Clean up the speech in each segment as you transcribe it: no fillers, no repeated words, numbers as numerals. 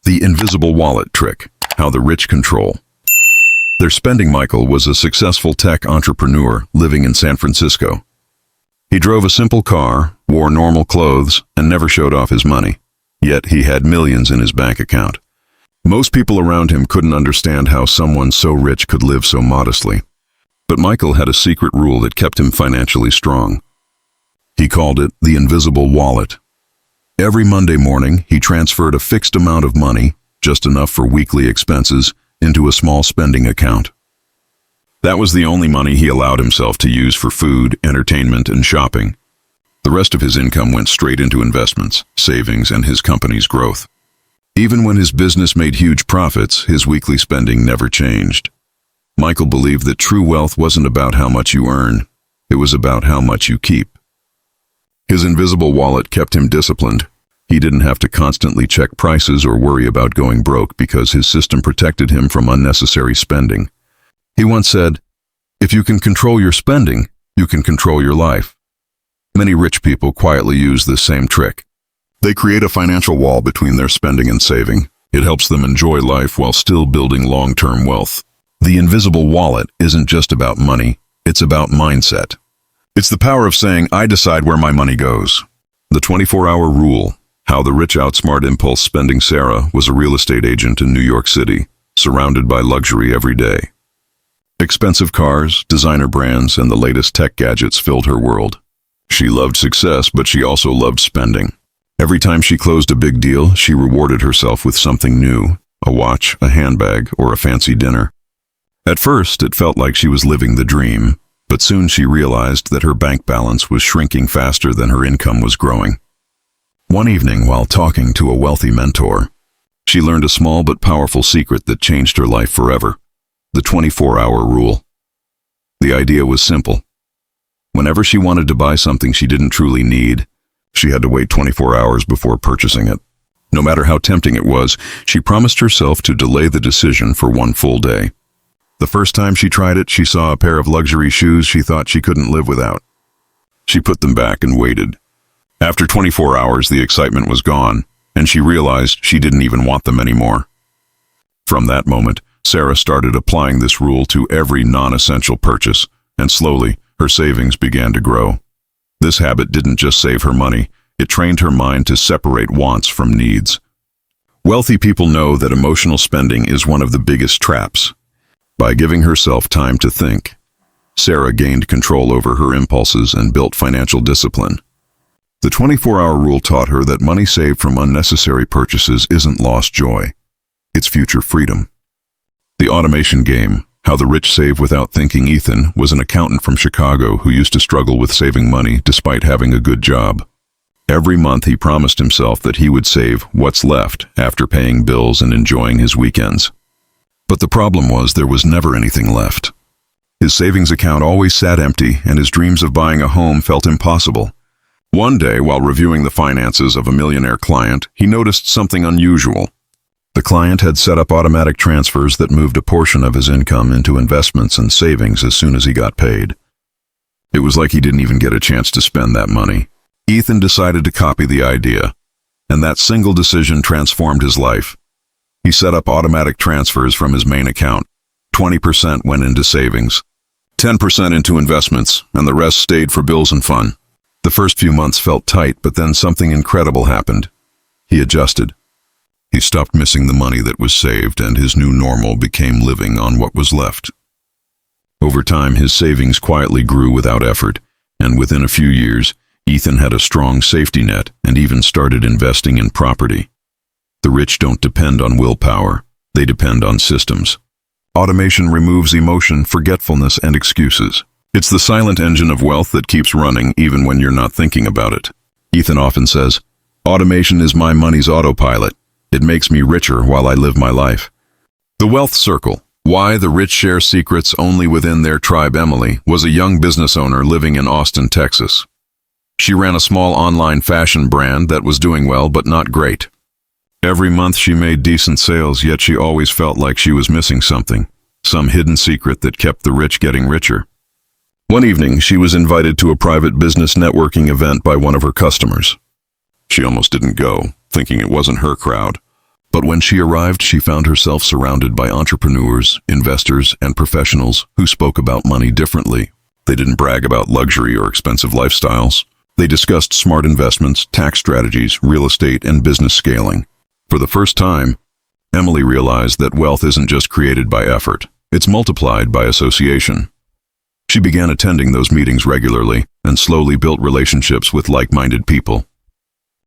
The invisible wallet trick, how the rich control. Their spending Michael was a successful tech entrepreneur living in San Francisco. He drove a simple car, wore normal clothes, and never showed off his money. Yet he had millions in his bank account. Most people around him couldn't understand how someone so rich could live so modestly. But Michael had a secret rule that kept him financially strong. He called it the invisible wallet. Every Monday morning, he transferred a fixed amount of money, just enough for weekly expenses, into a small spending account. That was the only money he allowed himself to use for food, entertainment, and shopping. The rest of his income went straight into investments, savings, and his company's growth. Even when his business made huge profits, his weekly spending never changed. Michael believed that true wealth wasn't about how much you earn, it was about how much you keep. His invisible wallet kept him disciplined. He didn't have to constantly check prices or worry about going broke because his system protected him from unnecessary spending. He once said, "If you can control your spending, you can control your life." Many rich people quietly use this same trick. They create a financial wall between their spending and saving. It helps them enjoy life while still building long-term wealth. The invisible wallet isn't just about money, it's about mindset. It's the power of saying, "I decide where my money goes." The 24-hour rule, how the rich outsmart impulse spending. Sarah was a real estate agent in New York City, surrounded by luxury every day. Expensive cars, designer brands, and the latest tech gadgets filled her world. She loved success, but she also loved spending. Every time she closed a big deal, she rewarded herself with something new, a watch, a handbag, or a fancy dinner. At first, it felt like she was living the dream, but soon she realized that her bank balance was shrinking faster than her income was growing. One evening, while talking to a wealthy mentor, she learned a small but powerful secret that changed her life forever: the 24-hour rule. The idea was simple. Whenever she wanted to buy something she didn't truly need, she had to wait 24 hours before purchasing it. No matter how tempting it was, she promised herself to delay the decision for one full day. The first time she tried it, she saw a pair of luxury shoes she thought she couldn't live without. She put them back and waited. After 24 hours, the excitement was gone, and she realized she didn't even want them anymore. From that moment, Sarah started applying this rule to every non-essential purchase, and slowly, her savings began to grow. This habit didn't just save her money, it trained her mind to separate wants from needs. Wealthy people know that emotional spending is one of the biggest traps. By giving herself time to think, Sarah gained control over her impulses and built financial discipline. The 24-hour rule taught her that money saved from unnecessary purchases isn't lost joy, it's future freedom. The automation game, how the rich save without thinking. Ethan was an accountant from Chicago who used to struggle with saving money despite having a good job. Every month he promised himself that he would save what's left after paying bills and enjoying his weekends. But the problem was there was never anything left. His savings account always sat empty, and his dreams of buying a home felt impossible. One day, while reviewing the finances of a millionaire client, he noticed something unusual. The client had set up automatic transfers that moved a portion of his income into investments and savings as soon as he got paid. It was like he didn't even get a chance to spend that money. Ethan decided to copy the idea, and that single decision transformed his life. He set up automatic transfers from his main account. 20% went into savings, 10% into investments, and the rest stayed for bills and fun. The first few months felt tight, but then something incredible happened. He adjusted. He stopped missing the money that was saved, and his new normal became living on what was left. Over time, his savings quietly grew without effort, and within a few years, Ethan had a strong safety net and even started investing in property. The rich don't depend on willpower, they depend on systems. Automation removes emotion, forgetfulness, and excuses. It's the silent engine of wealth that keeps running even when you're not thinking about it. Ethan often says, "Automation is my money's autopilot. It makes me richer while I live my life." The wealth circle. Why the rich share secrets only within their tribe. Emily was a young business owner living in Austin, Texas. She ran a small online fashion brand that was doing well but not great. Every month she made decent sales, yet she always felt like she was missing something, some hidden secret that kept the rich getting richer. One evening, she was invited to a private business networking event by one of her customers. She almost didn't go, thinking it wasn't her crowd. But when she arrived, she found herself surrounded by entrepreneurs, investors, and professionals who spoke about money differently. They didn't brag about luxury or expensive lifestyles. They discussed smart investments, tax strategies, real estate, and business scaling. For the first time, Emily realized that wealth isn't just created by effort, it's multiplied by association. She began attending those meetings regularly and slowly built relationships with like-minded people.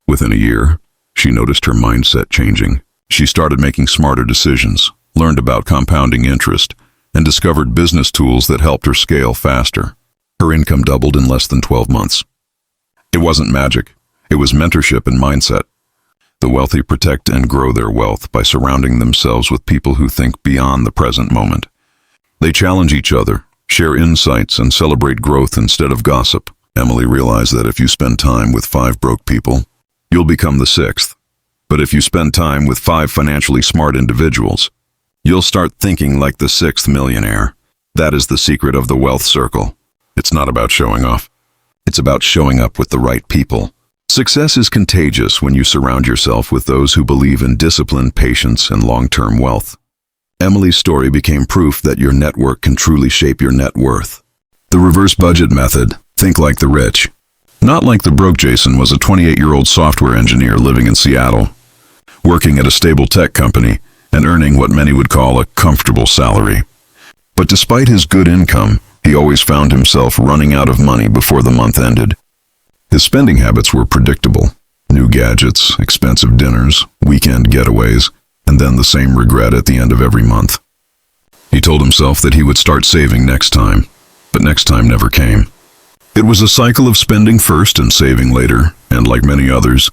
Within a year, she noticed her mindset changing. She started making smarter decisions, learned about compounding interest, and discovered business tools that helped her scale faster. Her income doubled in less than 12 months. It wasn't magic, it was mentorship and mindset. The wealthy protect and grow their wealth by surrounding themselves with people who think beyond the present moment. They challenge each other, share insights, and celebrate growth instead of gossip. Emily realized that if you spend time with 5 broke people, you'll become the 6th. But if you spend time with 5 financially smart individuals, you'll start thinking like the 6th millionaire. That is the secret of the wealth circle. It's not about showing off. It's about showing up with the right people. Success is contagious when you surround yourself with those who believe in discipline, patience, and long-term wealth. Emily's story became proof that your network can truly shape your net worth. The reverse budget method. Think like the rich. Not like the broke. Jason was a 28-year-old software engineer living in Seattle, working at a stable tech company and earning what many would call a comfortable salary. But despite his good income, he always found himself running out of money before the month ended. His spending habits were predictable. New gadgets, expensive dinners, weekend getaways, and then the same regret at the end of every month. He told himself that he would start saving next time, but next time never came. It was a cycle of spending first and saving later, and like many others,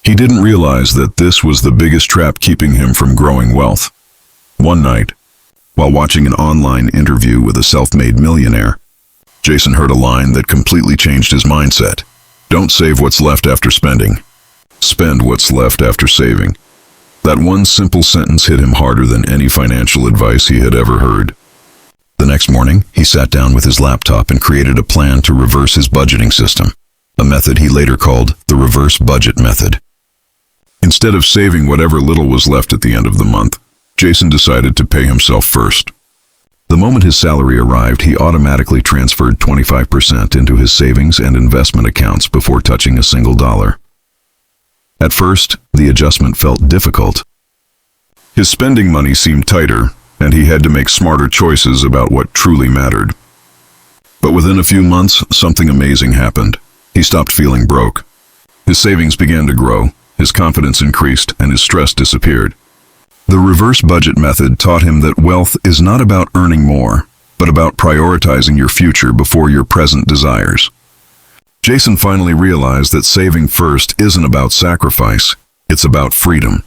he didn't realize that this was the biggest trap keeping him from growing wealth. One night, while watching an online interview with a self-made millionaire, Jason heard a line that completely changed his mindset. Don't save what's left after spending. Spend what's left after saving. That one simple sentence hit him harder than any financial advice he had ever heard. The next morning, he sat down with his laptop and created a plan to reverse his budgeting system, a method he later called the reverse budget method. Instead of saving whatever little was left at the end of the month, Jason decided to pay himself first. The moment his salary arrived, he automatically transferred 25% into his savings and investment accounts before touching a single dollar. At first, the adjustment felt difficult. His spending money seemed tighter, and he had to make smarter choices about what truly mattered. But within a few months, something amazing happened. He stopped feeling broke. His savings began to grow, his confidence increased, and his stress disappeared. The reverse budget method taught him that wealth is not about earning more, but about prioritizing your future before your present desires. Jason finally realized that saving first isn't about sacrifice, it's about freedom.